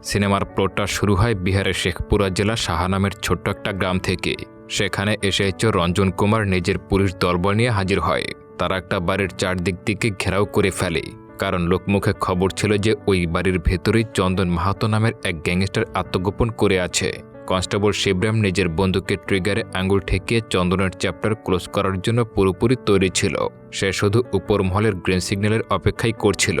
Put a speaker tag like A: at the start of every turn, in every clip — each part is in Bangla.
A: সিনেমার প্লটটা শুরু হয় বিহারের শেখপুরা জেলা সাহা নামের ছোট্ট একটা গ্রাম থেকে। সেখানে এসে রঞ্জন কুমার নিজের পুলিশ দলবল নিয়ে হাজির হয়। তারা একটা বাড়ির চারদিক দিকে ঘেরাও করে ফেলে, কারণ লোকমুখে খবর ছিল যে ওই বাড়ির ভেতরেই চন্দন মাহাতো নামের এক গ্যাংস্টার আত্মগোপন করে আছে। কনস্টেবল শিবরাম নিজের বন্দুকের ট্রিগারে আঙুল ঠেকিয়ে চন্দনের চ্যাপ্টার ক্লোজ করার জন্য পুরোপুরি তৈরি ছিল। সে শুধু উপর মহলের গ্রিন সিগন্যালের অপেক্ষাই করছিল,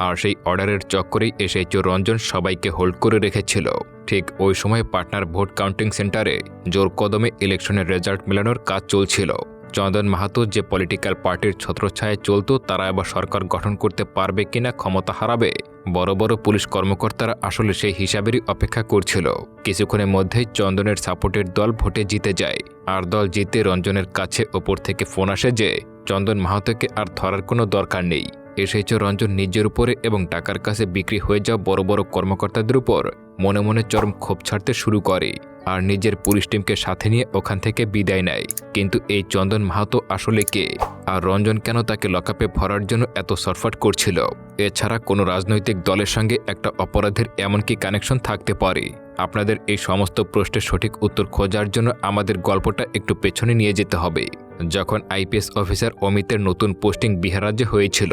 A: আর সেই অর্ডারের চক্করেই এসে রঞ্জন সবাইকে হোল্ড করে রেখেছিল। ঠিক ওই সময় পাটনার ভোট কাউন্টিং সেন্টারে জোর কদমে ইলেকশনের রেজাল্ট মেলানোর কাজ চলছিল। চন্দন মাহাতো যে পলিটিক্যাল পার্টির ছত্রছায়ায় চলত, তারা এবার সরকার গঠন করতে পারবে কিনা, ক্ষমতা হারাবে, বড় বড় পুলিশ কর্মকর্তারা আসলে সেই হিসাবেরই অপেক্ষা করছিল। কিছুক্ষণের মধ্যেই চন্দনের সাপোর্টের দল ভোটে জিতে যায়, আর দল জিতে রঞ্জনের কাছে ওপর থেকে ফোন আসে যে চন্দন মাহাতোকে আর ধরার কোনো দরকার নেই। এসেছে রঞ্জন নিজের উপরে এবং টাকার কাছে বিক্রি হয়ে যাওয়া বড় বড় কর্মকর্তাদের উপর মনে মনে চরম ক্ষোভ ছাড়তে শুরু করে, আর নিজের পুলিশ টিমকে সাথে নিয়ে ওখান থেকে বিদায় নেয়। কিন্তু এই চন্দন মাহাতো আসলে কে, আর রঞ্জন কেন তাকে লকআপে ভরার জন্য এত সরফট করছিল? এছাড়া কোনো রাজনৈতিক দলের সঙ্গে একটা অপরাধের এমন কি কানেকশন থাকতে পারে? আপনাদের এই সমস্ত প্রশ্নের সঠিক উত্তর খোঁজার জন্য আমাদের গল্পটা একটু পেছনে নিয়ে যেতে হবে। যখন আইপিএস অফিসার অমিতের নতুন পোস্টিং বিহার রাজ্যে হয়েছিল,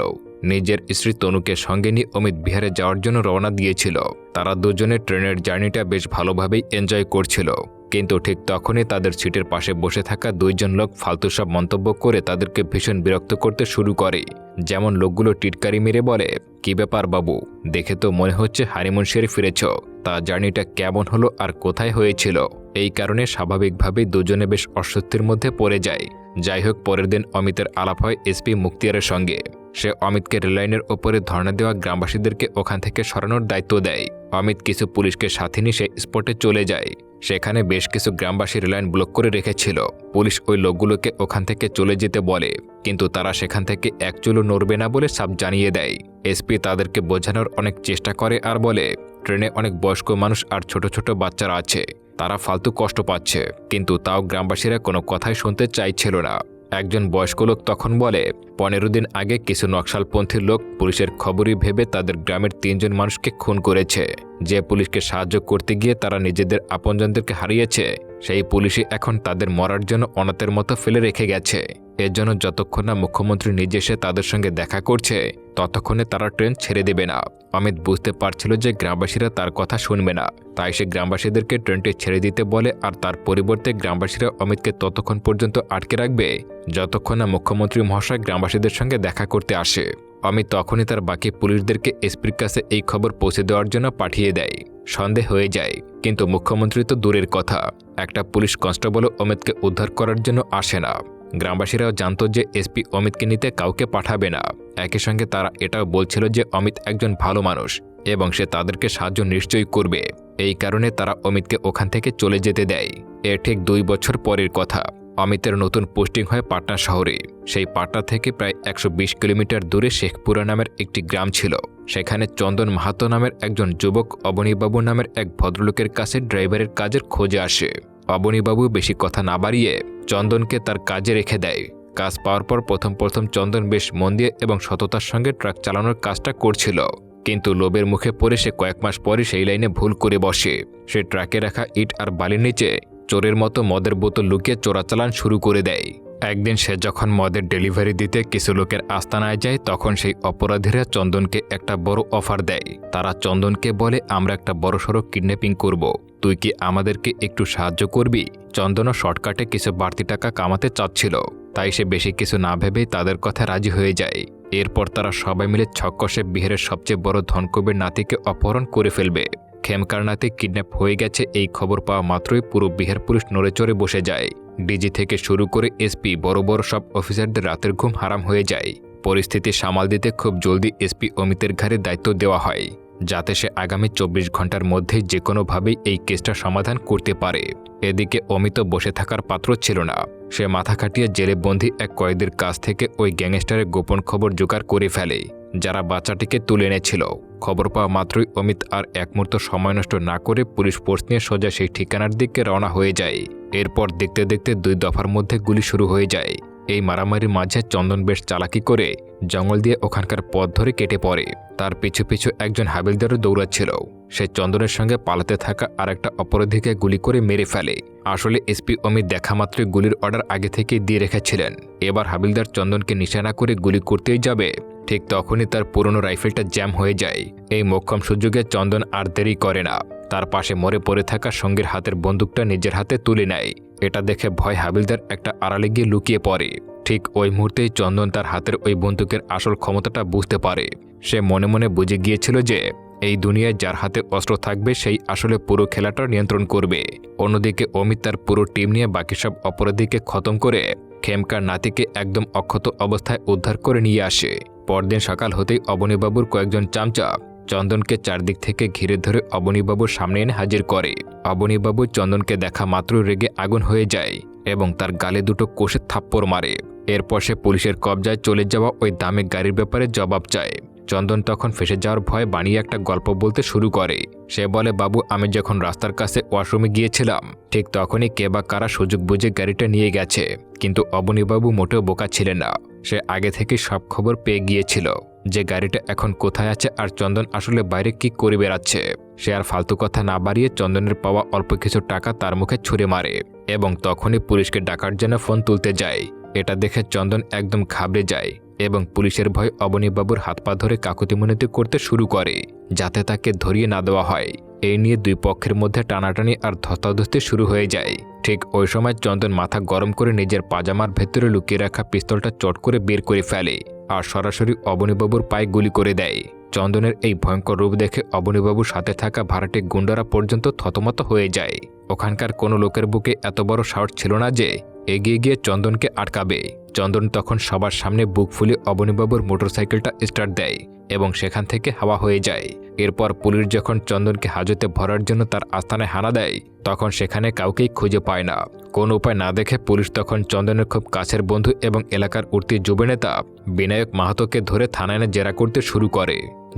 A: নিজের স্ত্রী তনুকে সঙ্গে নিয়ে অমিত বিহারে যাওয়ার জন্য রওনা দিয়েছিল। তারা দুজনে ট্রেনের জার্নিটা বেশ ভালোভাবেই এনজয় করছিল, কিন্তু ঠিক তখনই তাদের সিটের পাশে বসে থাকা দুইজন লোক ফালতু সব মন্তব্য করে তাদেরকে ভীষণ বিরক্ত করতে শুরু করে। যেমন লোকগুলো টিটকারি মেরে বলে, কি ব্যাপার বাবু, দেখে তো মনে হচ্ছে হানিমুন সেরে ফিরেছ, তা জার্নিটা কেমন হলো আর কোথায় হয়েছিল? এই কারণে স্বাভাবিকভাবেই দুজনে বেশ অস্বস্তির মধ্যে পড়ে যায়। যাই হোক, পরের দিন অমিতের আলাপ হয় এসপি মুক্তিয়ারের সঙ্গে। সে অমিতকে রেললাইনের ওপরে ধর্ণা দেওয়া গ্রামবাসীদেরকে ওখান থেকে সরানোর দায়িত্ব দেয়। অমিত কিছু পুলিশকে সাথে নিয়ে সে স্পটে চলে যায়। সেখানে বেশ কিছু গ্রামবাসী রেললাইন ব্লক করে রেখেছিল। পুলিশ ওই লোকগুলোকে ওখান থেকে চলে যেতে বলে, কিন্তু তারা সেখান থেকে এক চুলও নড়বে না বলে সাপ জানিয়ে দেয়। এসপি তাদেরকে বোঝানোর অনেক চেষ্টা করে আর বলে, ট্রেনে অনেক বয়স্ক মানুষ আর ছোট ছোট বাচ্চারা আছে, তারা ফালতু কষ্ট পাচ্ছে। কিন্তু তাও গ্রামবাসীরা কোনো কথাই শুনতে চাইছিল না। একজন বয়স্ক লোক তখন বলে, 15 দিন আগে কিছু নকশালপন্থী লোক পুলিশের খবরই ভেবে তাদের গ্রামের 3 জন মানুষকে খুন করেছে। যে পুলিশকে সাহায্য করতে গিয়ে তারা নিজেদের আপনজনদেরকে হারিয়েছে, সেই পুলিশই এখন তাদের মরার জন্য অনাথের মতো ফেলে রেখে গেছে। এর জন্য যতক্ষণ না মুখ্যমন্ত্রী নিজে এসে তাদের সঙ্গে দেখা করছে, ততক্ষণে তারা ট্রেন ছেড়ে দেবে না। অমিত বুঝতে পারছিল যে গ্রামবাসীরা তার কথা শুনবে না, তাই সে গ্রামবাসীদেরকে ট্রেনটি ছেড়ে দিতে বলে, আর তার পরিবর্তে গ্রামবাসীরা অমিতকে ততক্ষণ পর্যন্ত আটকে রাখবে যতক্ষণ না মুখ্যমন্ত্রী মহাশয় গ্রামবাসীদের সঙ্গে দেখা করতে আসে। অমিত তখনই তার বাকি পুলিশদেরকে এসপির কাছে এই খবর পৌঁছে দেওয়ার জন্য পাঠিয়ে দেয়। সন্দেহ হয়ে যায়, কিন্তু মুখ্যমন্ত্রী তো দূরের কথা, একটা পুলিশ কনস্টেবলও অমিতকে উদ্ধার করার জন্য আসে না। গ্রামবাসীরাও জানত যে এসপি অমিতকে নিতে কাউকে পাঠাবে না। একই সঙ্গে তারা এটাও বলছিল যে অমিত একজন ভালো মানুষ এবং সে তাদেরকে সাহায্য নিশ্চয়ই করবে। এই কারণে তারা অমিতকে ওখান থেকে চলে যেতে দেয়। এর ঠিক 2 বছর পরের কথা। অমিতের নতুন পোস্টিং হয় পাটনা শহরে। সেই পাটনা থেকে প্রায় 120 কিলোমিটার দূরে শেখপুরা নামের একটি গ্রাম ছিল। সেখানে চন্দন মাহাতো নামের একজন যুবক অবনীবাবু নামের এক ভদ্রলোকের কাছে ড্রাইভারের কাজের খোঁজে আসে। অবনীবাবু বেশি কথা না বাড়িয়ে চন্দনকে তার কাজে রেখে দেয়। কাজ পাওয়ার পর প্রথম চন্দন বেশ মন দিয়ে এবং সততার সঙ্গে ট্রাক চালানোর কাজটা করছিল, কিন্তু লোভের মুখে পড়ে সে কয়েক মাস পরে সেই লাইনে ভুল করে বসে। সে ট্রাকে রাখা ইট আর বালির নিচে চোরের মতো মদের বোতল লুকিয়ে চোরাচালান শুরু করে দেয়। একদিন সে যখন মদের ডেলিভারি দিতে কিছু লোকের আস্তানায় যায়, তখন সেই অপরাধীরা চন্দনকে একটা বড় অফার দেয়। তারা চন্দনকে বলে, আমরা একটা বড়সড় কিডন্যাপিং করব, তুই কি আমাদেরকে একটু সাহায্য করবি? চন্দনও শর্টকাটে কিছু বাড়তি টাকা কামাতে চাচ্ছিল, তাই সে বেশি কিছু না ভেবেই তাদের কথা রাজি হয়ে যায়। এরপর তারা সবাই মিলে ছক্কসে বিহারের সবচেয়ে বড় ধনকুবের নাতিকে অপহরণ করে ফেলবে। খেমকার নাতি কিডন্যাপ হয়ে গেছে এই খবর পাওয়া মাত্রই পুরো বিহার পুলিশ নড়ে চড়ে বসে যায়। ডিজি থেকে শুরু করে এসপি বড় বড় সব অফিসারদের রাতের ঘুম হারাম হয়ে যায়। পরিস্থিতি সামাল দিতে খুব জলদি এসপি অমিতের ঘাড়ে দায়িত্ব দেওয়া হয়, যাতে সে আগামী 24 ঘন্টার মধ্যেই যে কোনোভাবেই এই কেসটা সমাধান করতে পারে। এদিকে অমিত বসে থাকার পাত্র ছিল না। সে মাথা খাটিয়ে জেলে বন্দী এক কয়েদির কাছ থেকে ওই গ্যাংস্টারের গোপন খবর জোগাড় করে ফেলে, যারা বাচ্চাটিকে তুলে এনেছিল। খবর পাওয়া মাত্রই অমিত আর এক মুহূর্ত সময় নষ্ট না করে পুলিশ ফোর্স নিয়ে সোজা সেই ঠিকানার দিকে রওনা হয়ে যায়। এরপর দেখতে দেখতে 2 দফার মধ্যে গুলি শুরু হয়ে যায়। এই মারামারির মাঝে চন্দন বেশ চালাকি করে জঙ্গল দিয়ে ওখানকার পথ ধরে কেটে পড়ে। তার পিছু পিছু একজন হাবিলদারও দৌড়াচ্ছিল। সে চন্দনের সঙ্গে পালাতে থাকা আরেকটা অপরাধীকে গুলি করে মেরে ফেলে। আসলে এসপি অমিত দেখা মাত্রই গুলির অর্ডার আগে থেকেই দিয়ে রেখেছিলেন। এবার হাবিলদার চন্দনকে নিশানা করে গুলি করতেই যাবে, ঠিক তখনই তার পুরনো রাইফেলটা জ্যাম হয়ে যায়। এই মোক্ষম সুযোগে চন্দন আর দেরি করে না, তার পাশে মরে পড়ে থাকা সঙ্গীর হাতের বন্দুকটা নিজের হাতে তুলে নেয়। এটা দেখে ভয় হাবিলদার একটা আড়ালে গিয়ে লুকিয়ে পড়ে। ঠিক ওই মুহূর্তেই চন্দন তার হাতের ওই বন্দুকের আসল ক্ষমতাটা বুঝতে পারে। সে মনে মনে বুঝে গিয়েছিল যে এই দুনিয়ায় যার হাতে অস্ত্র থাকবে সেই আসলে পুরো খেলাটা নিয়ন্ত্রণ করবে। অন্যদিকে অমিত তার পুরো টিম নিয়ে বাকি সব অপরাধীকে খতম করে খেমকার নাতিকে একদম অক্ষত অবস্থায় উদ্ধার করে নিয়ে আসে। পরদিন সকাল হতেই অবনীবাবুর কয়েকজন চামচা চন্দনকে চারদিক থেকে ঘিরে ধরে অবনীবাবুর সামনে এনে হাজির করে। অবনীবাবু চন্দনকে দেখা মাত্রই রেগে আগুন হয়ে যায় এবং তার গালে দুটো কষে থাপ্পড় মারে। এরপর সে পুলিশের কবজায় চলে যাওয়া ওই দামি গাড়ির ব্যাপারে জবাব চায়। চন্দন তখন ফেসে যাওয়ার ভয় বানিয়ে একটা গল্প বলতে শুরু করে। সে বলে, বাবু, আমি যখন রাস্তার কাছে ওয়াশরুমে গিয়েছিলাম ঠিক তখনই কে বা কারা সুযোগ বুঝে গাড়িটা নিয়ে গেছে। কিন্তু অবনীবাবু মোটেও বোকা ছিলেন না। সে আগে থেকে সব খবর পেয়ে গিয়েছিল যে গাড়িটা এখন কোথায় আছে আর চন্দন আসলে বাইরে কি করে বেড়াচ্ছে। সে আর ফালতু কথা না বাড়িয়ে চন্দনের পাওয়া অল্প কিছু টাকা তার মুখে ছুঁড়ে মারে এবং তখনই পুলিশকে ডাকার জন্য ফোন তুলতে যায়। এটা দেখে চন্দন একদম ঘাবড়ে যায় এবং পুলিশের ভয় অবনীবাবুর হাত পা ধরে কাকুতিমিনতি করতে শুরু করে যাতে তাকে ধরিয়ে না দেওয়া হয়। এই নিয়ে দুই পক্ষের মধ্যে টানাটানি আর ধস্তাধস্তি শুরু হয়ে যায়। ঠিক ওই সময় চন্দন মাথা গরম করে নিজের পাজামার ভেতরে লুকিয়ে রাখা পিস্তলটা চট করে বের করে ফেলে আর সরাসরি অবনীবাবুর পায়ে গুলি করে দেয়। চন্দনের এই ভয়ঙ্কর রূপ দেখে অবনীবাবুর সাথে থাকা ভাড়াটে গুন্ডারা পর্যন্ত থতমত হয়ে যায়। ওখানকার কোনো লোকের বুকে এত বড় সাহস ছিল না যে এগিয়ে গিয়ে চন্দনকে আটকাবে। চন্দন তখন সবার সামনে বুক ফুলে অবনীবাবুর মোটরসাইকেলটা স্টার্ট দেয় এবং সেখান থেকে হাওয়া হয়ে যায়। এরপর পুলিশ যখন চন্দনকে হাজতে ভরার জন্য তার আস্তানায় হানা দেয় তখন সেখানে কাউকেই খুঁজে পায় না। কোন উপায় না দেখে পুলিশ তখন চন্দনের খুব কাছের বন্ধু এবং এলাকার উঠতি যুব নেতা বিনায়ক মাহাতোকে ধরে থানায় এনে জেরা করতে শুরু করে।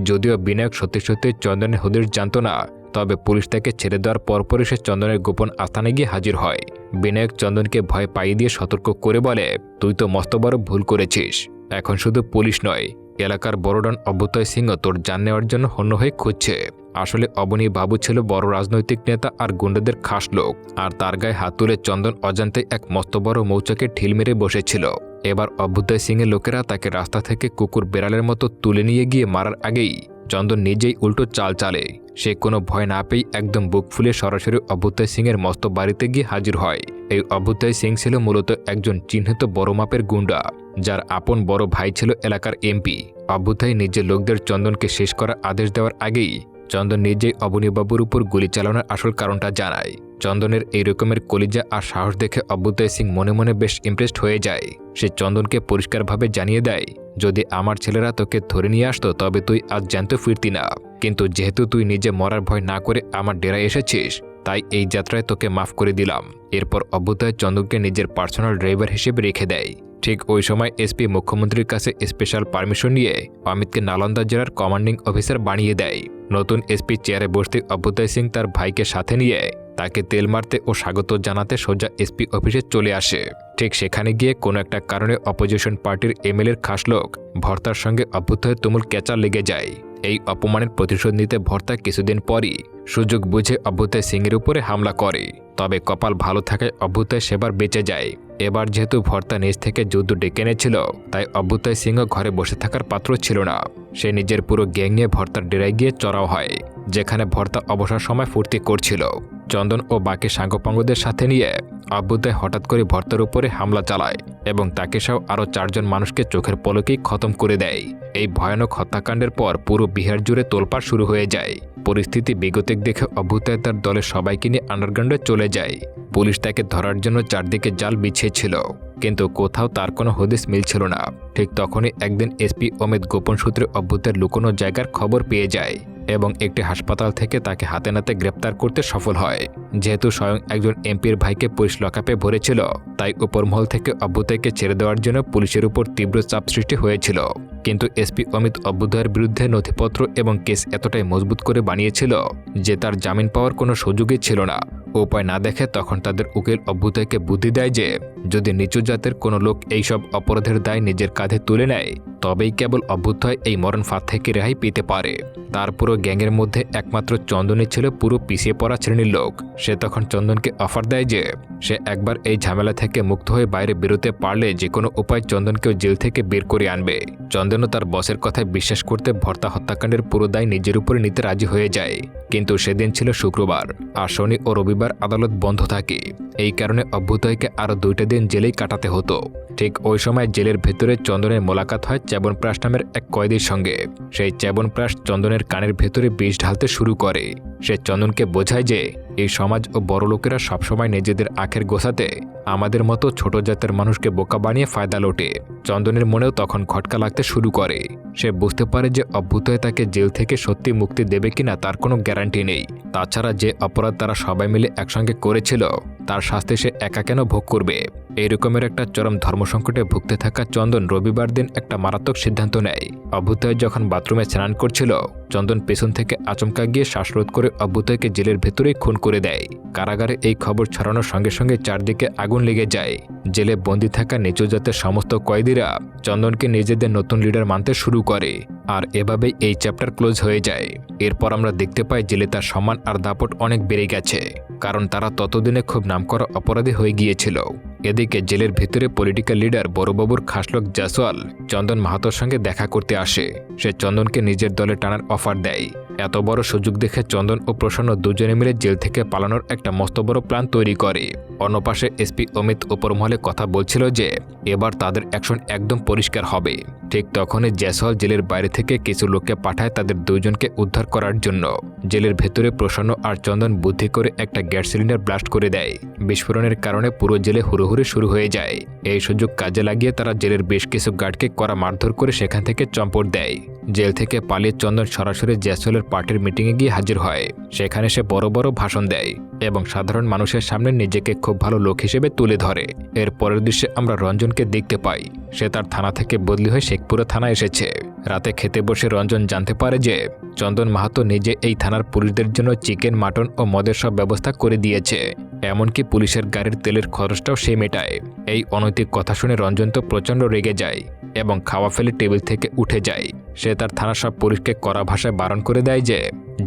A: যদিও বিনায়ক সত্যি সত্যি চন্দনের হদিশ জানত না, তবে পুলিশ তাকে ছেড়ে দেওয়ার পরপরই সে চন্দনের গোপন আস্তানে গিয়ে হাজির হয়। বিনায়ক চন্দনকে ভয় পাইয়ে দিয়ে সতর্ক করে বলে, তুই তো মস্ত বড় ভুল করেছিস। এখন শুধু পুলিশ নয়, এলাকার বড়ডন অভ্যুদয় সিংহ তোর জান নেওয়ার জন্য হন্য হয়ে খুঁজছে। আসলে অবনীবাবু ছিল বড় রাজনৈতিক নেতা আর গুন্ডাদের খাস লোক, আর তার গায়ে হাত তুলে চন্দন অজান্তে এক মস্ত বড় মৌচাকে ঢিল মেরে বসেছিল। এবার অভ্যুদয় সিংহের লোকেরা তাকে রাস্তা থেকে কুকুর বেড়ালের মতো তুলে নিয়ে গিয়ে মারার আগেই চন্দন নিজেই উল্টো চাল চালে। সে কোনো ভয় না পেয়ে একদম বুক ফুলে সরাসরি অভ্যুদয় সিংহের মস্ত বাড়িতে গিয়ে হাজির হয়। এই অভ্যুদয় সিং ছিল মূলত একজন চিহ্নিত বড় মাপের গুন্ডা, যার আপন বড় ভাই ছিল এলাকার এমপি। অভ্যুদয় নিজের লোকদের চন্দনকে শেষ করার আদেশ দেওয়ার আগেই চন্দন নিজেই অবনীবাবুর উপর গুলি চালানোর আসল কারণটা জানায়। চন্দনের এই রকমের কলিজা আর সাহস দেখে অভ্যুদয় সিং মনে মনে বেশ ইমপ্রেসড হয়ে যায়। সে চন্দনকে পরিষ্কারভাবে জানিয়ে দেয়, যদি আমার ছেলেরা তোকে ধরে নিয়ে আসতো তবে তুই আজ জ্যান্ত ফিরতি না, কিন্তু যেহেতু তুই নিজে মরার ভয় না করে আমার ডেরায় এসেছিস তাই এই যাত্রায় তোকে মাফ করে দিলাম। এরপর অভ্যুদয় চন্দনকে নিজের পার্সোনাল ড্রাইভার হিসেবে রেখে দেয়। ঠিক ওই সময় এসপি মুখ্যমন্ত্রীর কাছে স্পেশাল পারমিশন নিয়ে অমিতকে নালন্দা জেলার কমান্ডিং অফিসার বানিয়ে দেয়। নতুন এসপি চেয়ারে বসতে অভ্যুদয় সিং তার ভাইকে সাথে নিয়ে তাকে তেল মারতে ও স্বাগত জানাতে সোজা এসপি অফিসে চলে আসে। ঠিক সেখানে গিয়ে কোনো একটা কারণে অপোজিশন পার্টির এমএলএর খাস লোক ভর্তার সঙ্গে অভ্যুদয়ের তুমুল ক্যাচা লেগে যায়। এই অপমানের প্রতিশোধ নিতে ভর্তা কিছুদিন পরই সুযোগ বুঝে অভ্যুদয় সিংয়ের উপরে হামলা করে। তবে কপাল ভালো থাকায় অভ্যুদয় সেবার বেঁচে যায়। এবার যেহেতু ভর্তা নিজ থেকে যুদ্ধ ডেকে এনেছিল তাই অভ্যুদয় সিংহ ঘরে বসে থাকার পাত্র ছিল না। সে নিজের পুরো গ্যাং নিয়ে ভর্তার ডেরায় গিয়ে চড়াও হয়, যেখানে ভর্তা অবসর সময় ফুর্তি করছিল। চন্দন ও বাকি সাঙ্গপাঙ্গদের সাথে নিয়ে অভ্যুদয় হঠাৎ করে ভর্তার উপরে হামলা চালায় এবং তাকে সহ আরও 4 জন মানুষকে চোখের পলকেই খতম করে দেয়। এই ভয়ানক হত্যাকাণ্ডের পর পুরো বিহার জুড়ে তোলপাড় শুরু হয়ে যায়। পরিস্থিতি বেগতিক দেখে অভ্যুদয় তার দলের সবাইকে নিয়ে আন্ডারগ্রাউন্ডে চলে যায়। পুলিশ তাকে ধরার জন্য চারদিকে জাল বিছিয়েছিল, কিন্তু কোথাও তার কোনো হদিস মিলছিল না। ঠিক তখনই একদিন এসপি অমিত গোপন সূত্রে অভ্যুদয়ের লুকোনো জায়গার খবর পেয়ে যায় এবং একটি হাসপাতাল থেকে তাকে হাতে নাতে গ্রেপ্তার করতে সফল হয়। যেহেতু স্বয়ং একজন এমপির ভাইকে পুলিশ লকআপে ভরেছিল তাই উপরমহল থেকে অভ্যুদয়কে ছেড়ে দেওয়ার জন্য পুলিশের উপর তীব্র চাপ সৃষ্টি হয়েছিল। কিন্তু এসপি অমিত অভ্যুদয়ের বিরুদ্ধে নথিপত্র এবং কেস এতটাই মজবুত করে বানিয়েছিল যে তার জামিন পাওয়ার কোনো সুযোগই ছিল না। উপায় না দেখে তখন তাদের উকিল অভ্যুদয়কে বুদ্ধি দেয় যে যদি নিচু জাতের কোনো লোক এইসব অপরাধের দায় নিজের কাঁধে তুলে নেয় তবেই কেবল অভ্যুদয় এই মরণ ফাঁদ থেকে রেহাই পেতে পারে। তার পুরো গ্যাংয়ের মধ্যে একমাত্র চন্দনই ছিল পুরো পিছিয়ে পড়া শ্রেণীর লোক। সে তখন চন্দনকে অফার দেয় যে সে একবার এই ঝামেলা থেকে মুক্ত হয়ে বাইরে বেরোতে পারলে যে কোনো উপায় চন্দনকেও জেল থেকে বের করে আনবে। চন্দনও তার বসের কথায় বিশ্বাস করতে ভর্তা হত্যাকাণ্ডের পুরো দায় নিজের উপরে নিতে রাজি হয়ে যায়। কিন্তু সেদিন ছিল শুক্রবার, আর শনি ও রবিবার আদালত বন্ধ থাকে। এই কারণে অভ্যুদয়কে আরও 2টা দিন জেলেই কাটাতে হতো। ঠিক ওই সময় জেলের ভেতরে চন্দনের মোলাকাত হয় চ্যবনপ্রাশ নামের এক কয়েদির সঙ্গে। সেই চ্যবনপ্রাশ চন্দনের কানের ভেতরে বিষ ঢালতে শুরু করে। সে চন্দনকে বোঝায় যে এই সমাজ ও বড় লোকেরা সবসময় নিজেদের আখের গোছাতে আমাদের মতো ছোট জাতের মানুষকে বোকা বানিয়ে ফায়দা লোটে। চন্দনের মনেও তখন খটকা লাগতে শুরু করে। সে বুঝতে পারে যে অভ্যুদয় তাকে জেল থেকে সত্যি মুক্তি দেবে কিনা তার কোনো গ্যারান্টি নেই। তাছাড়া যে অপরাধ তারা সবাই মিলে একসঙ্গে করেছিল তার শাস্তি সে একা কেন ভোগ করবে। এইরকমের একটা চরম ধর্মসংকটে ভুগতে থাকা চন্দন রবিবার দিন একটা মারাত্মক সিদ্ধান্ত নেয়। অভ্যুদয় যখন বাথরুমে স্নান করছিল চন্দন পেছন থেকে আচমকা গিয়ে শ্বাসরোধ করে অভ্যুদয়কে জেলের ভেতরেই খুন করে দেয়। কারাগারে এই খবর ছড়ানোর সঙ্গে সঙ্গে চারদিকে আগুন লেগে যায়। জেলে বন্দী থাকা নিচু জাতের সমস্ত কয়েদিরা চন্দনকে নিজেদের নতুন লিডার মানতে শুরু করে। আর এভাবেই এই চ্যাপ্টার ক্লোজ হয়ে যায়। এরপর আমরা দেখতে পাই জেলে তার সম্মান আর দাপট অনেক বেড়ে গেছে, কারণ তারা ততদিনে খুব নামকরা অপরাধী হয়ে গিয়েছিল। এদিকে জেলের ভিতরে পলিটিক্যাল লিডার বড়বাবুর খাসলোক জয়সওয়াল চন্দন মাহাতোর সঙ্গে দেখা করতে আসে। সে চন্দনকে নিজের দলে টানার অফার দেয়। এত বড় সুযোগ দেখে চন্দন ও প্রসন্ন দুজনে মিলে জেল থেকে পালানোর একটা মস্ত বড় প্ল্যান তৈরি করে। অন্য পাশে এসপি অমিত উপরমহলে কথা বলছিল যে এবার তাদের অ্যাকশন একদম পরিষ্কার হবে। ঠিক তখনই জয়সওয়াল জেলের বাইরে থেকে কিছু লোককে পাঠায় তাদের দুজনকে উদ্ধার করার জন্য। জেলের ভেতরে প্রসন্ন আর চন্দন বুদ্ধি করে একটা গ্যাস সিলিন্ডার ব্লাস্ট করে দেয়। বিস্ফোরণের কারণে পুরো জেলে হুড়োহুড়ি শুরু হয়ে যায়। এই সুযোগ কাজে লাগিয়ে তারা জেলের বেশ কিছু গার্ডকে কড়া মারধর করে সেখান থেকে চম্পট দেয়। জেল থেকে পালিয়ে চন্দন সরাসরি জয়সওয়ালের পার্টির মিটিংয়ে গিয়ে হাজির হয়। সেখানে সে বড় বড় ভাষণ দেয় এবং সাধারণ মানুষের সামনে নিজেকে খুব ভালো লোক হিসেবে তুলে ধরে। এর পরের দৃশ্যে আমরা রঞ্জনকে দেখতে পাই। সে তার থানা থেকে বদলি হয়ে শেখপুরা থানা এসেছে। রাতে খেতে বসে রঞ্জন জানতে পারে যে চন্দন মাহাতো নিজে এই থানার পুলিশদের জন্য চিকেন, মাটন ও মদের সব ব্যবস্থা করে দিয়েছে। এমনকি পুলিশের গাড়ির তেলের খরচটাও সে মেটায়। এই অনৈতিক কথা শুনে রঞ্জন তো প্রচণ্ড রেগে যায় এবং খাওয়া ফেলে টেবিল থেকে উঠে যায়। সে তার থানার সব পুলিশকে কড়া ভাষায় বারণ করে দেয় যে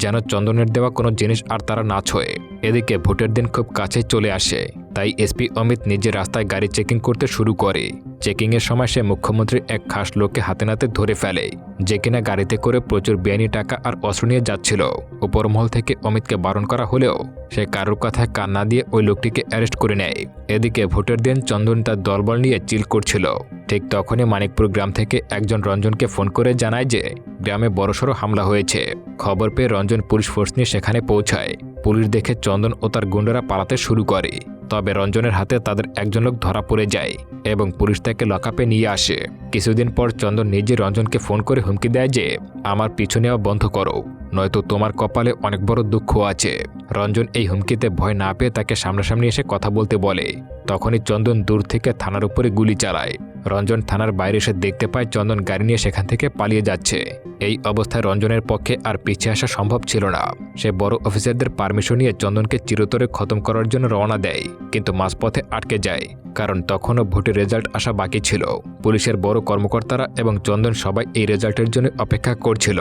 A: যেন চন্দনের দেওয়া কোনো জিনিস আর তারা না ছোঁয়। এদিকে ভোটের দিন খুব কাছে চলে আসে, তাই এসপি অমিত নিজে রাস্তায় গাড়ি চেকিং করতে শুরু করে। চেকিংয়ের সময় সে মুখ্যমন্ত্রীর এক খাস লোককে হাতে নাতে ধরে ফেলে, যে কিনা গাড়িতে করে প্রচুর বেআইনি টাকা আর অস্ত্র নিয়ে যাচ্ছিল। উপরমহল থেকে অমিতকে বারণ করা হলেও সে কারোর কথায় কান না দিয়ে ওই লোকটিকে অ্যারেস্ট করে নেয়। এদিকে ভোটের দিন চন্দন তার দলবল নিয়ে চিল করছিল। ঠিক তখনই মানিকপুর গ্রাম থেকে একজন রঞ্জনকে ফোন করে জানায় যে গ্রামে বড়সড় হামলা হয়েছে। খবর পেয়ে রঞ্জন পুলিশ ফোর্স নিয়ে সেখানে পৌঁছায়। পুলিশ দেখে চন্দন ও তার গুন্ডারা পালাতে শুরু করে। তবে রঞ্জনের হাতে তাদের একজন লোক ধরা পড়ে যায় এবং পুলিশ তাকে লকআপে নিয়ে আসে। কিছুদিন পর চন্দন নিজে রঞ্জনকে ফোন করে হুমকি দেয় যে আমার পিছু নেওয়া বন্ধ করো, নয়তো তোমার কপালে অনেক বড় দুঃখ আছে। রঞ্জন এই হুমকিতে ভয় না পেয়ে তাকে সামনাসামনি এসে কথা বলতে বলে। তখনই চন্দন দূর থেকে থানার উপরে গুলি চালায়। রঞ্জন থানার বাইরে এসে দেখতে পায় চন্দন গাড়ি নিয়ে সেখান থেকে পালিয়ে যাচ্ছে। এই অবস্থায় রঞ্জনের পক্ষে আর পিছিয়ে আসা সম্ভব ছিল না। সে বড় অফিসারদের পারমিশন নিয়ে চন্দনকে চিরতরে খতম করার জন্য রওনা দেয়, কিন্তু মাঝপথে আটকে যায়, কারণ তখনও ভোটের রেজাল্ট আসা বাকি ছিল। পুলিশের বড় কর্মকর্তারা এবং চন্দন সবাই এই রেজাল্টের জন্য অপেক্ষা করছিল।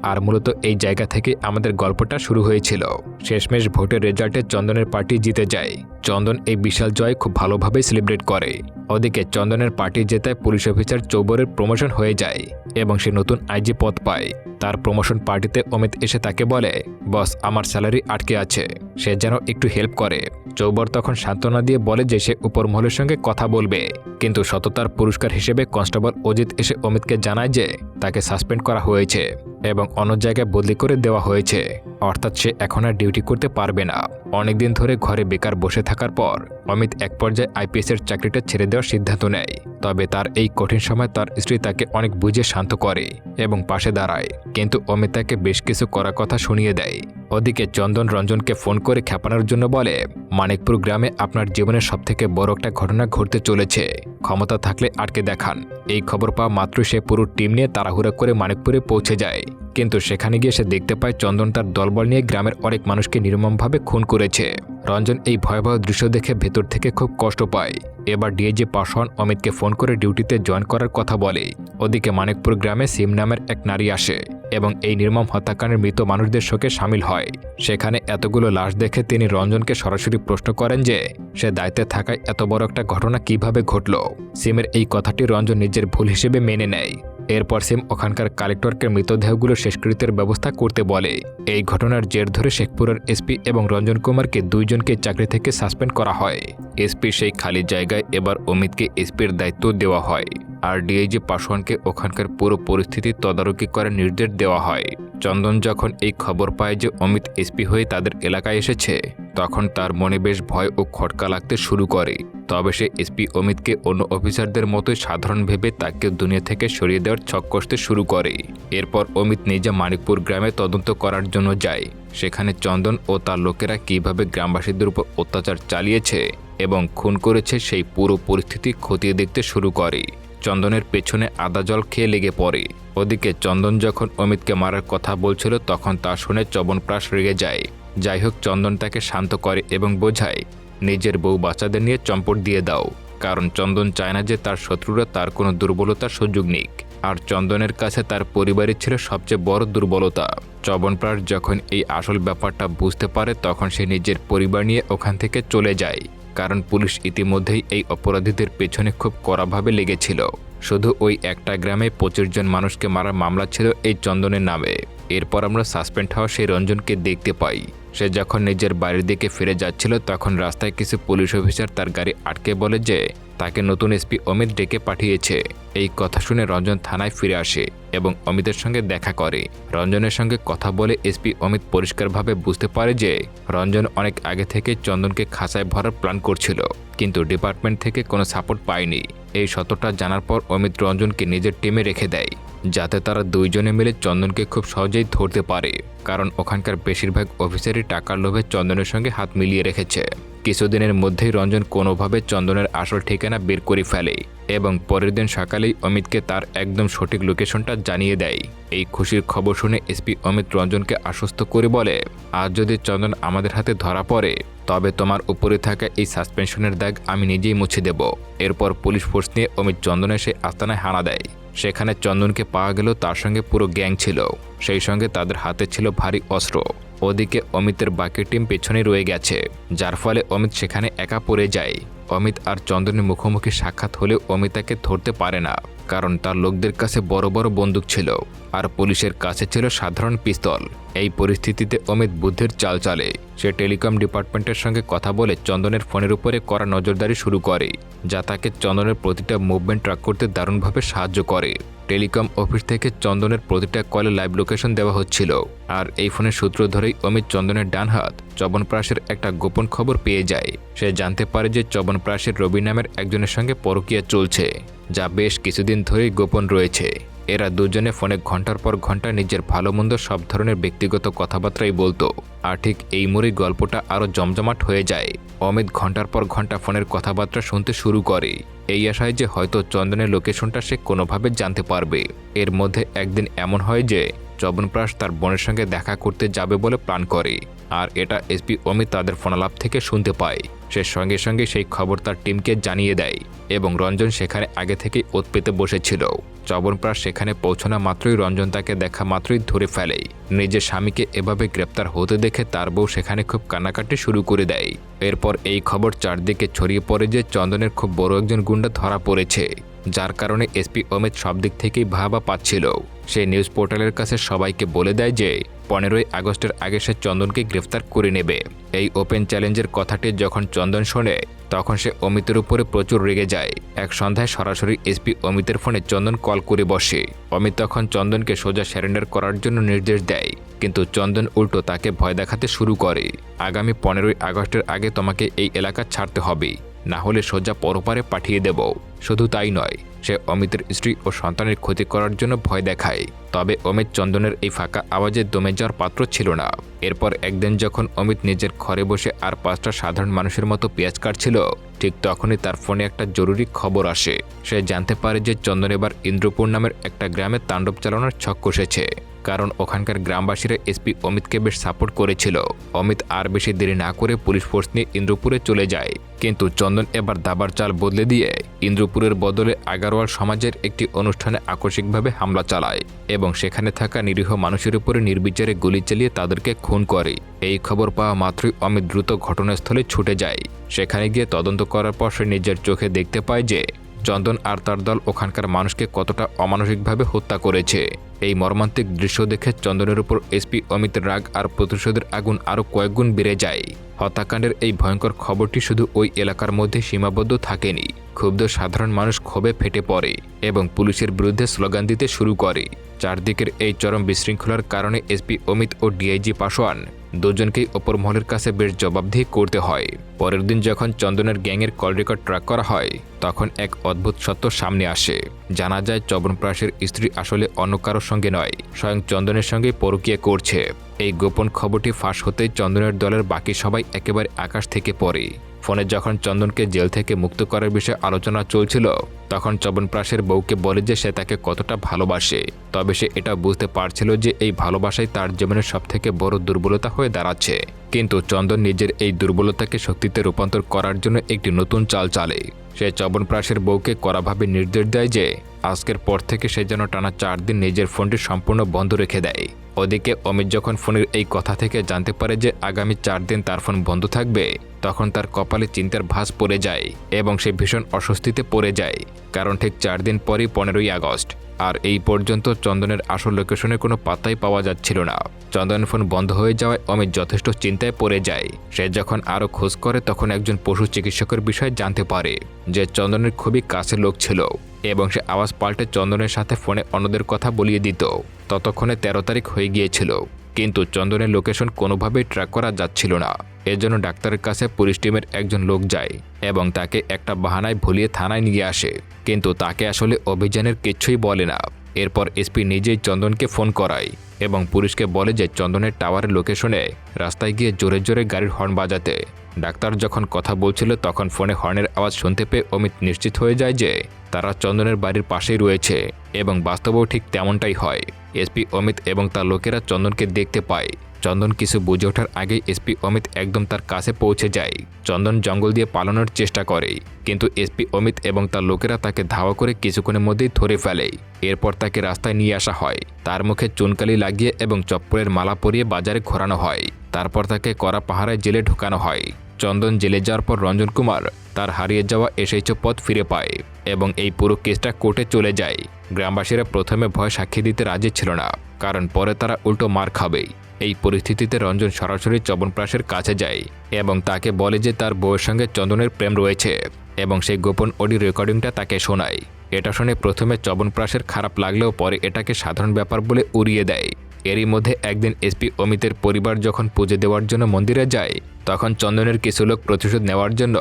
A: আর মূলত এই জায়গা থেকে আমাদের গল্পটা শুরু হয়েছিল। শেষমেশ ভোটের রেজাল্টে চন্দনের পার্টি জিতে যায়। চন্দন এই বিশাল জয় খুব ভালোভাবেই সেলিব্রেট করে। ওদিকে চন্দনের পার্টি জেতায় পুলিশ অফিসার চৌবরের প্রমোশন হয়ে যায় এবং সে নতুন আইজি পদ পায়। তার প্রমোশন পার্টিতে অমিত এসে তাকে বলে, বস আমার স্যালারি আটকে আছে, সে যেন একটু হেল্প করে। চৌবর তখন সান্ত্বনা দিয়ে বলে যে সে উপর মহলের সঙ্গে কথা বলবে, কিন্তু সততার পুরস্কার হিসেবে কনস্টেবল অজিত এসে অমিতকে জানায় যে তাকে সাসপেন্ড করা হয়েছে এবং অন্য জায়গায় বদলি করে দেওয়া হয়েছে, অর্থাৎ সে এখন আর ডিউটি করতে পারবে না। অনেকদিন ধরে ঘরে বেকার বসে থাকার পর অমিত এক পর্যায়ে আইপিএসের চাকরিটা ছেড়ে দেওয়ার সিদ্ধান্ত নেয়। তবে তার এই কঠিন সময় তার স্ত্রী তাকে অনেক বুঝে শান্ত করে এবং পাশে দাঁড়ায়, কিন্তু অমিত তাকে বেশ কিছু কড়া কথা শুনিয়ে দেয়। ওদিকে চন্দন রঞ্জনকে ফোন করে খেপানোর জন্য বলে, মানিকপুর গ্রামে আপনার জীবনের সবথেকে বড় একটা ঘটনা ঘটতে চলেছে, ক্ষমতা থাকলে আটকে দেখান। এই খবর পাওয়া মাত্র সে পুরো টিম নিয়ে তাড়াহুড়া করে মানিকপুরে পৌঁছে যায়। কিন্তু সেখানে গিয়ে সে দেখতে পায় চন্দন তার দলবল নিয়ে গ্রামের অনেক মানুষকে নির্মমভাবে খুন করেছে। রঞ্জন এই ভয়াবহ দৃশ্য দেখে ভেতর থেকে খুব কষ্ট পায়। এবার ডিআইজি পাসওয়ান অমিতকে ফোন করে ডিউটিতে জয়েন করার কথা বলে। ওদিকে মানিকপুর গ্রামে সিম নামের এক নারী আসে এবং এই নির্মম হত্যাকাণ্ডের মৃত মানুষদের শোকে সামিল হয়। সেখানে এতগুলো লাশ দেখে তিনি রঞ্জনকে সরাসরি প্রশ্ন করেন যে সে দায়িত্বে থাকায় এত বড় একটা ঘটনা কিভাবে ঘটল। সিমের এই কথাটি রঞ্জন নিজের ভুল হিসেবে মেনে নেয়। এরপর সিম ওখানকার কালেক্টরকে মৃতদেহগুলো শেষকৃত্যের ব্যবস্থা করতে বলে। এই ঘটনার জের ধরে শেখপুরের এসপি এবং রঞ্জন কুমারকে দুইজনকে চাকরি থেকে সাসপেন্ড করা হয়। এসপি সেই খালি জায়গায় এবার অমিতকে এসপির দায়িত্ব দেওয়া হয় আর ডিআইজি পাসওয়ানকে ওখানকার পুরো পরিস্থিতি তদারকি করার নির্দেশ দেওয়া হয়। চন্দন যখন এই খবর পায় যে অমিত এসপি হয়ে তাদের এলাকায় এসেছে তখন তার মনে বেশ ভয় ও খটকা লাগতে শুরু করে। তবে সে এসপি অমিতকে অন্য অফিসারদের মতোই সাধারণ ভেবে তাকে দুনিয়া থেকে সরিয়ে দেওয়ার ছক কষতে শুরু করে। এরপর অমিত নিজে মানিকপুর গ্রামে তদন্ত করার জন্য যায়। সেখানে চন্দন ও তার লোকেরা কিভাবে গ্রামবাসীদের উপর অত্যাচার চালিয়েছে এবং খুন করেছে সেই পুরো পরিস্থিতি খতিয়ে দেখতে শুরু করে। চন্দনের পেছনে আদা জল খেয়ে লেগে পড়ে। ওদিকে চন্দন যখন অমিতকে মারার কথা বলছিল তখন তা শুনে চবনপ্রাস রেগে যায়। যাই হোক, চন্দন তাকে শান্ত করে এবং বোঝায় নিজের বউ বাচ্চাদের নিয়ে চম্পট দিয়ে দাও, কারণ চন্দন চায় না যে তার শত্রুরা তার কোনো দুর্বলতার সুযোগ নিক। আর চন্দনের কাছে তার পরিবারই ছিল সবচেয়ে বড় দুর্বলতা। চবনপ্রাস যখন এই আসল ব্যাপারটা বুঝতে পারে তখন সে নিজের পরিবার নিয়ে ওখান থেকে চলে যায়, কারণ পুলিশ ইতিমধ্যেই এই অপরাধীদের পেছনে খুব কড়াভাবে লেগেছিল। শুধু ওই একটা গ্রামে 25 জন মানুষকে মারার মামলা ছিল এই চন্দনের নামে। এরপর আমরা সাসপেন্ড হওয়া সেই রঞ্জনকে দেখতে পাই। সে যখন নিজের বাড়ির দিকে ফিরে যাচ্ছিল তখন রাস্তায় কিছু পুলিশ অফিসার তার গাড়ি আটকে বলে যে তাকে নতুন এসপি অমিত ডেকে পাঠিয়েছে। এই কথা শুনে রঞ্জন থানায় ফিরে আসে এবং অমিতের সঙ্গে দেখা করে। রঞ্জনের সঙ্গে কথা বলে এসপি অমিত পরিষ্কারভাবে বুঝতে পারে যে রঞ্জন অনেক আগে থেকে চন্দনকে খাঁচায় ভরার প্ল্যান করছিল, কিন্তু ডিপার্টমেন্ট থেকে কোনো সাপোর্ট পায়নি। এই সত্যটা জানার পর অমিত রঞ্জনকে নিজের টিমে রেখে দেয় যাতে তারা দুইজনে মিলে চন্দনকে খুব সহজেই ধরতে পারে, কারণ ওখানকার বেশিরভাগ অফিসারই টাকার লোভে চন্দনের সঙ্গে হাত মিলিয়ে রেখেছে। কিছুদিনের মধ্যেই রঞ্জন কোনোভাবে চন্দনের আসল ঠিকানা বের করে ফেলে এবং পরের দিন সকালেই অমিতকে তার একদম সঠিক লোকেশনটা জানিয়ে দেয়। এই খুশির খবর শুনে এসপি অমিত রঞ্জনকে আশ্বস্ত করে বলে, আজ যদি চন্দন আমাদের হাতে ধরা পড়ে তবে তোমার উপরে থাকা এই সাসপেনশনের দাগ আমি নিজেই মুছে দেব। এরপর পুলিশ ফোর্স নিয়ে অমিত চন্দনের সেই আস্তানায় হানা দেয়। সেখানে চন্দনকে পাওয়া গেল, তার সঙ্গে পুরো গ্যাং ছিল, সেই সঙ্গে তাদের হাতে ছিল ভারী অস্ত্র। ওদিকে অমিতের বাকি টিম পেছনে রয়ে গেছে, যার ফলে অমিত সেখানে একা পড়ে যায়। অমিত আর চন্দনের মুখোমুখি সাক্ষাৎ হলেও অমিত তাকে ধরতে পারে না, কারণ তার লোকদের কাছে বড় বড় বন্দুক ছিল আর পুলিশের কাছে ছিল সাধারণ পিস্তল। এই পরিস্থিতিতে অমিত বুদ্ধির চাল চালে। সে টেলিকম ডিপার্টমেন্টের সঙ্গে কথা বলে চন্দনের ফোনের উপরে কড়া নজরদারি শুরু করে, যা তাকে চন্দনের প্রতিটা মুভমেন্ট ট্র্যাক করতে দারুণভাবে সাহায্য করে। টেলিকম অফিস থেকে চন্দনের প্রতিটা কলে লাইভ লোকেশন দেওয়া হচ্ছিল, আর এই ফোনের সূত্র ধরেই অমিত চন্দনের ডান হাত চবনপ্রাসের একটা গোপন খবর পেয়ে যায়। সে জানতে পারে যে চবনপ্রাসের রবি নামের একজনের সঙ্গে পরকীয়া চলছে, যা বেশ কিছুদিন ধরেই গোপন রয়েছে। এরা দুজনে ফোনে ঘন্টার পর ঘন্টা নিজের ভালো মন্দ সব ধরনের ব্যক্তিগত কথাবার্তাই বলতো, আর ঠিক এই মোড়েই গল্পটা আরও জমজমাট হয়ে যায়। অমিত ঘন্টার পর ঘন্টা ফোনের কথাবার্তা শুনতে শুরু করে, এই আশায় যে হয়তো চন্দনের লোকেশনটা সে কোনোভাবে জানতে পারবে। এর মধ্যে একদিন এমন হয় যে চবনপ্রাস তার বোনের সঙ্গে দেখা করতে যাবে বলে প্ল্যান করে, আর এটা এসপি অমিত তাদের ফোনালাপ থেকে শুনতে পায়। সে সঙ্গে সঙ্গে সেই খবর তার টিমকে জানিয়ে দেয় এবং রঞ্জন সেখানে আগে থেকেই ওত পেতে বসেছিল। চবনপ্রাস সেখানে পৌঁছানো মাত্রই রঞ্জন তাকে দেখা মাত্রই ধরে ফেলে। নিজের স্বামীকে এভাবে গ্রেপ্তার হতে দেখে তার বউ সেখানে খুব কান্নাকাটি শুরু করে দেয়। এরপর এই খবর চারদিকে ছড়িয়ে পড়ে যে চন্দনের খুব বড় একজন গুন্ডা ধরা পড়েছে, যার কারণে এসপি অমিত সব দিক থেকেই ভাবা পাচ্ছিল। সে নিউজ পোর্টালের কাছে সবাইকে বলে দেয় যে 15ই আগস্টের আগে সে চন্দনকে গ্রেফতার করে নেবে। এই ওপেন চ্যালেঞ্জের কথাটি যখন চন্দন শোনে তখন সে অমিতের উপরে প্রচুর রেগে যায়। এক সন্ধ্যায় সরাসরি এসপি অমিতের ফোনে চন্দন কল করে বসে। অমিত তখন চন্দনকে সোজা স্যারেন্ডার করার জন্য নির্দেশ দেয়, কিন্তু চন্দন উল্টো তাকে ভয় দেখাতে শুরু করে। আগামী 15ই আগস্টের আগে তোমাকে এই এলাকা ছাড়তে হবে, না হলে সোজা পরপারে পাঠিয়ে দেব। শুধু তাই নয়, সে অমিতের স্ত্রী ও সন্তানের ক্ষতি করার জন্য ভয় দেখায়। তবে অমিত চন্দনের এই ফাঁকা আওয়াজে দমে যাওয়ার পাত্র ছিল না। এরপর একদিন যখন অমিত নিজের ঘরে বসে আর 5টা সাধারণ মানুষের মতো পেঁয়াজ কাটছিল, ঠিক তখনই তার ফোনে একটা জরুরি খবর আসে। সে জানতে পারে যে চন্দন এবার ইন্দ্রপুর নামের একটা গ্রামে তাণ্ডব চালানোর ছক কষেছে। কারণ ওখানকার গ্রামবাসীরা এসপি অমিতকে বেশ সাপোর্ট করেছিল। অমিত আর বেশি দেরি না করে পুলিশ ফোর্স নিয়ে ইন্দ্রপুরে চলে যায়। কিন্তু চন্দন এবার দাবার চাল বদলে দিয়ে ইন্দ্রপুরের বদলে আগারওয়াল সমাজের একটি অনুষ্ঠানে আকস্মিকভাবে হামলা চালায় এবং সেখানে থাকা নিরীহ মানুষের উপরে নির্বিচারে গুলি চালিয়ে তাদেরকে খুন করে। এই খবর পাওয়া মাত্রই অমিত দ্রুত ঘটনাস্থলে ছুটে যায়। সেখানে গিয়ে তদন্ত করার পর সে নিজের চোখে দেখতে পায় যে চন্দন আর তার দল ওখানকার মানুষকে কতটা অমানসিকভাবে হত্যা করেছে। এই মর্মান্তিক দৃশ্য দেখে চন্দনের উপর এসপি অমিতের রাগ আর প্রতিশোধের আগুন আরও কয়েকগুণ বেড়ে যায়। হত্যাকাণ্ডের এই ভয়ঙ্কর খবরটি শুধু ওই এলাকার মধ্যে সীমাবদ্ধ থাকেনি। ক্ষুব্ধ সাধারণ মানুষ ক্ষোভে ফেটে পড়ে এবং পুলিশের বিরুদ্ধে স্লোগান দিতে শুরু করে। চারদিকের এই চরম বিশৃঙ্খলার কারণে এসপি অমিত ও ডিআইজি পাসোয়ান দুজনকেই ওপর মহলের কাছে বেশ জবাবদিহি করতে হয়। পরের দিন যখন চন্দনের গ্যাংয়ের কল রেকর্ড ট্র্যাক করা হয় তখন এক অদ্ভুত সত্য সামনে আসে। জানা যায় চবনপ্রাসের স্ত্রী আসলে অন্য কারোর সঙ্গে নয়, স্বয়ং চন্দনের সঙ্গে পরকীয়া করছে। এই গোপন খবরটি ফাঁস হতেই চন্দনের দলের বাকি সবাই একেবারে আকাশ থেকে পড়ে। ফোনে যখন চন্দনকে জেল থেকে মুক্ত করার বিষয়ে আলোচনা চলছিল তখন চবনপ্রাসের বউকে বলে যে সে তাকে কতটা ভালোবাসে। তবে সে এটা বুঝতে পারছিল যে এই ভালোবাসাই তার জীবনের সবথেকে বড় দুর্বলতা হয়ে দাঁড়াচ্ছে। কিন্তু চন্দন নিজের এই দুর্বলতাকে শক্তিতে রূপান্তর করার জন্য একটি নতুন চাল চালে। সে চবনপ্রাসের বউকে কড়াভাবে নির্দেশ দেয় যে আজকের পর থেকে সে যেন টানা 4 দিন নিজের ফোনটি সম্পূর্ণ বন্ধ রেখে দেয়। ওদিকে অমিত যখন ফোনের এই কথা থেকে জানতে পারে যে আগামী 4 দিন তার ফোন বন্ধ থাকবে তখন তার কপালে চিন্তার ভাঁজ পড়ে যায় এবং সে ভীষণ অস্বস্তিতে পড়ে যায়। কারণ ঠিক 4 দিন পরই 15ই আগস্ট, আর এই পর্যন্ত চন্দনের আসল লোকেশনের কোনো পাত্তাই পাওয়া যাচ্ছিল না। চন্দনের ফোন বন্ধ হয়ে যাওয়ায় অমিত যথেষ্ট চিন্তায় পড়ে যায়। সে যখন আরও খোঁজ করে তখন একজন পশু চিকিৎসকের বিষয়ে জানতে পারে যে চন্দনের খুবই কাছের লোক ছিল এবং সে আওয়াজ পাল্টে চন্দনের সাথে ফোনে অন্যদের কথা বলিয়ে দিত। ততক্ষণে 13 তারিখ হয়ে গিয়েছিল, কিন্তু চন্দনের লোকেশন কোনোভাবেই ট্র্যাক করা যাচ্ছিল না। এজন্য ডাক্তারের কাছে পুলিশ টিমের একজন লোক যায় এবং তাকে একটা বাহানায় ভুলিয়ে থানায় নিয়ে আসে, কিন্তু তাকে আসলে অভিযানের কিচ্ছুই বলে না। এরপর এসপি নিজেই চন্দনকে ফোন করায় এবং পুলিশকে বলে যে চন্দনের টাওয়ারের লোকেশনে রাস্তায় গিয়ে জোরে জোরে গাড়ির হর্ন বাজাতে। ডাক্তার যখন কথা বলছিল তখন ফোনে হর্নের আওয়াজ শুনতে পেয়ে অমিত নিশ্চিত হয়ে যায় যে তারা চন্দনের বাড়ির পাশেই রয়েছে এবং বাস্তবেও ঠিক তেমনটাই হয়। এসপি অমিত এবং তার লোকেরা চন্দনকে দেখতে পায়। চন্দন কিছু বুঝে ওঠার আগেই এসপি অমিত একদম তার কাছে পৌঁছে যায়। চন্দন জঙ্গল দিয়ে পালানোর চেষ্টা করে, কিন্তু এসপি অমিত এবং তার লোকেরা তাকে ধাওয়া করে কিছুক্ষণের মধ্যেই ধরে ফেলে। এরপর তাকে রাস্তায় নিয়ে আসা হয়, তার মুখে চুনকালি লাগিয়ে এবং চপ্পলের মালা পরিয়ে বাজারে ঘোরানো হয়। তারপর তাকে কড়া পাহারায় জেলে ঢোকানো হয়। চন্দন জেলে যাওয়ার পর রঞ্জন কুমার তার হারিয়ে যাওয়া এসএইচ পদ ফিরে পায় এবং এই পুরো কেসটা কোর্টে চলে যায়। গ্রামবাসীরা প্রথমে ভয় সাক্ষী দিতে রাজি ছিল না, কারণ পরে তারা উল্টো মার খাবে। এই পরিস্থিতিতে রঞ্জন সরাসরি চবনপ্রাসের কাছে যায় এবং তাকে বলে যে তার বউয়ের সঙ্গে চন্দনের প্রেম রয়েছে এবং সেই গোপন অডিও রেকর্ডিংটা তাকে শোনায়। এটা শুনে প্রথমে চবনপ্রাসের খারাপ লাগলেও পরে এটাকে সাধারণ ব্যাপার বলে উড়িয়ে দেয়। এরই মধ্যে একদিন এসপি অমিতের পরিবার যখন পুজো দেওয়ার জন্য মন্দিরে যায় তখন চন্দনের কিছু লোক প্রতিশোধ নেওয়ার জন্য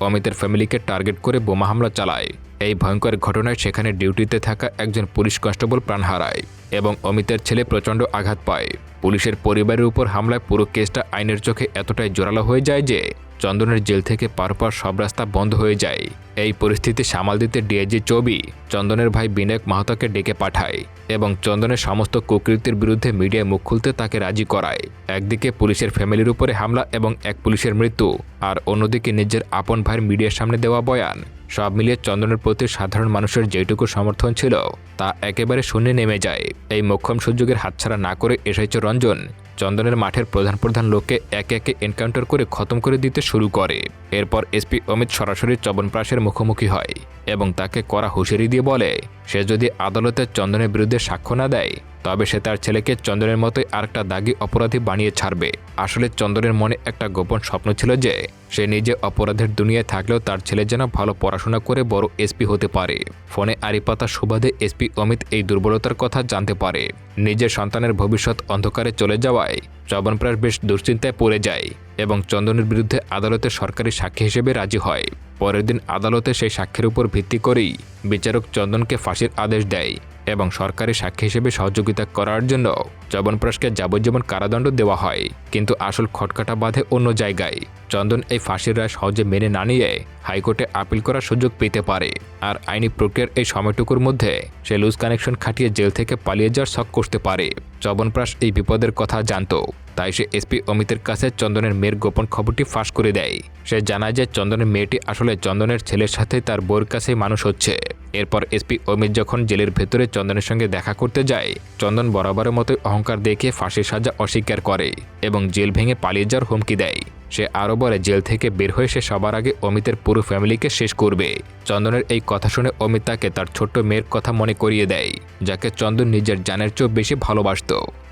A: অমিতের ফ্যামিলিকে টার্গেট করে বোমা হামলা চালায়। এই ভয়ঙ্কর ঘটনায় সেখানে ডিউটিতে থাকা একজন পুলিশ কনস্টেবল প্রাণ হারায় এবং অমিতের ছেলে প্রচণ্ড আঘাত পায়। পুলিশের পরিবারের উপর হামলায় পুরো কেসটা আইনের চোখে এতটাই জোরালো হয়ে যায় যে চন্দনের জেল থেকে পার সব রাস্তা বন্ধ হয়ে যায়। এই পরিস্থিতি সামাল দিতে ডিআইজি চৌবি চন্দনের ভাই বিনায়ক মাহাতোকে ডেকে পাঠায় এবং চন্দনের সমস্ত কুকৃতির বিরুদ্ধে মিডিয়ায় মুখ খুলতে তাকে রাজি করায়। একদিকে পুলিশের ফ্যামিলির উপরে হামলা এবং এক পুলিশের মৃত্যু, আর অন্যদিকে নিজের আপন ভাইয়ের মিডিয়ার সামনে দেওয়া বয়ান, সব মিলিয়ে চন্দনের প্রতি সাধারণ মানুষের যেটুকু সমর্থন ছিল তা একেবারে শূন্যে নেমে যায়। এই মোক্ষম সুযোগের হাতছাড়া না করে এসেছে রঞ্জন চন্দনের মাঠের প্রধান লোককে একে একে এনকাউন্টার করে খতম করে দিতে শুরু করে। এরপর এসপি অমিত সরাসরি চবনপ্রাসের মুখোমুখি হয় এবং তাকে কড়া হুঁশিয়ারি দিয়ে বলে সে যদি আদালতে চন্দনের বিরুদ্ধে সাক্ষ্য না দেয় তবে সে তার ছেলেকে চন্দনের মতোই আরেকটা দাগী অপরাধী বানিয়ে ছাড়বে। আসলে চন্দনের মনে একটা গোপন স্বপ্ন ছিল যে সে নিজে অপরাধের দুনিয়ায় থাকলেও তার ছেলে যেন ভালো পড়াশোনা করে বড় এসপি হতে পারে। ফোনে আড়িপাতা সুবাদে এসপি অমিত এই দুর্বলতার কথা জানতে পারে। নিজের সন্তানের ভবিষ্যৎ অন্ধকারে চলে যাওয়ায় চবনপ্রাস বেশ দুশ্চিন্তায় পড়ে যায় এবং চন্দনের বিরুদ্ধে আদালতে সরকারি সাক্ষী হিসেবে রাজি হয়। পরের দিন আদালতে সেই সাক্ষ্যের উপর ভিত্তি করেই বিচারক চন্দনকে ফাঁসির আদেশ দেয় এবং সরকারি সাক্ষী হিসেবে সহযোগিতা করার জন্য চবনপ্রাসকে যাবজ্জীবন কারাদণ্ড দেওয়া হয়। কিন্তু আসল খটকাটা বাঁধে অন্য জায়গায়। চন্দন এই ফাঁসির রায় সহজে মেনে না নিয়ে হাইকোর্টে আপিল করার সুযোগ পেতে পারে। আর আইনি প্রক্রিয়ার এই সময়টুকুর মধ্যে সে লুজ কানেকশন খাটিয়ে জেল থেকে পালিয়ে যাওয়ার শখ করতে পারে। চবনপ্রাস এই বিপদের কথা জানত, তাই সে এসপি অমিতের কাছে চন্দনের মেয়ের গোপন খবরটি ফাঁস করে দেয়। সে জানায় যে চন্দনের মেয়েটি আসলে চন্দনের ছেলের সাথে তার বউয়ের কাছেই মানুষ হচ্ছে। এরপর এসপি অমিত যখন জেলের ভেতরে চন্দনের সঙ্গে দেখা করতে যায়, চন্দন বরাবরের মতোই অহংকার দেখিয়ে ফাঁসির সাজা অস্বীকার করে এবং জেল ভেঙে পালিয়ে যাওয়ার হুমকি দেয়। সে আরও বলে জেল থেকে বের হয়ে সে সবার আগে অমিতের পুরো ফ্যামিলিকে শেষ করবে। চন্দনের এই কথা শুনে অমিত তাকে তার ছোট্ট মেয়ের কথা মনে করিয়ে দেয়, যাকে চন্দন নিজের জানের চেয়েও বেশি ভালোবাসত।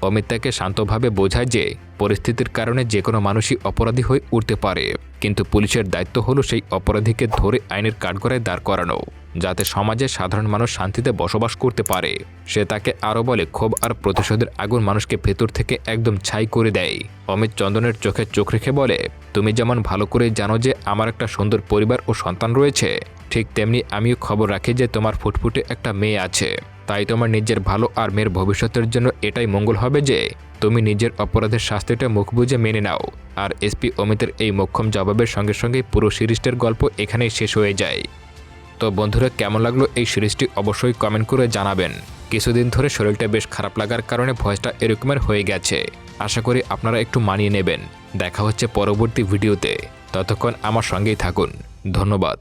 A: অমিত তাকে শান্তভাবে বোঝায় যে পরিস্থিতির কারণে যে কোনো মানুষই অপরাধী হয়ে উঠতে পারে, কিন্তু পুলিশের দায়িত্ব হলো সেই অপরাধীকে ধরে আইনের কাঠগড়ায় দাঁড় করানো, যাতে সমাজে সাধারণ মানুষ শান্তিতে বসবাস করতে পারে। সে তাকে আরও বলে ক্ষোভ আর প্রতিশোধের আগুন মানুষকে ভেতর থেকে একদম ছাই করে দেয়। অমিত চন্দনের চোখে চোখ রেখে বলে, তুমি যেমন ভালো করে জানো যে আমার একটা সুন্দর পরিবার ও সন্তান রয়েছে, ঠিক তেমনি আমিও খবর রাখি যে তোমার ফুটফুটে একটা মেয়ে আছে। তাই তোমার নিজের ভালো আর মেয়ের ভবিষ্যতের জন্য এটাই মঙ্গল হবে যে তুমি নিজের অপরাধের শাস্তিটা মুখ বুঝে মেনে নাও। আর এসপি অমিতের এই মোক্ষম জবাবের সঙ্গে সঙ্গে পুরো সিরিজটার গল্প এখানেই শেষ হয়ে যায়। তো বন্ধুরা, কেমন লাগলো এই সিরিজটি অবশ্যই কমেন্ট করে জানাবেন। কিছুদিন ধরে শরীরটা বেশ খারাপ লাগার কারণে ভয়েসটা এরকমের হয়ে গেছে। আশা করি আপনারা একটু মানিয়ে নেবেন। দেখা হচ্ছে পরবর্তী ভিডিওতে, ততক্ষণ আমার সঙ্গেই থাকুন। ধন্যবাদ।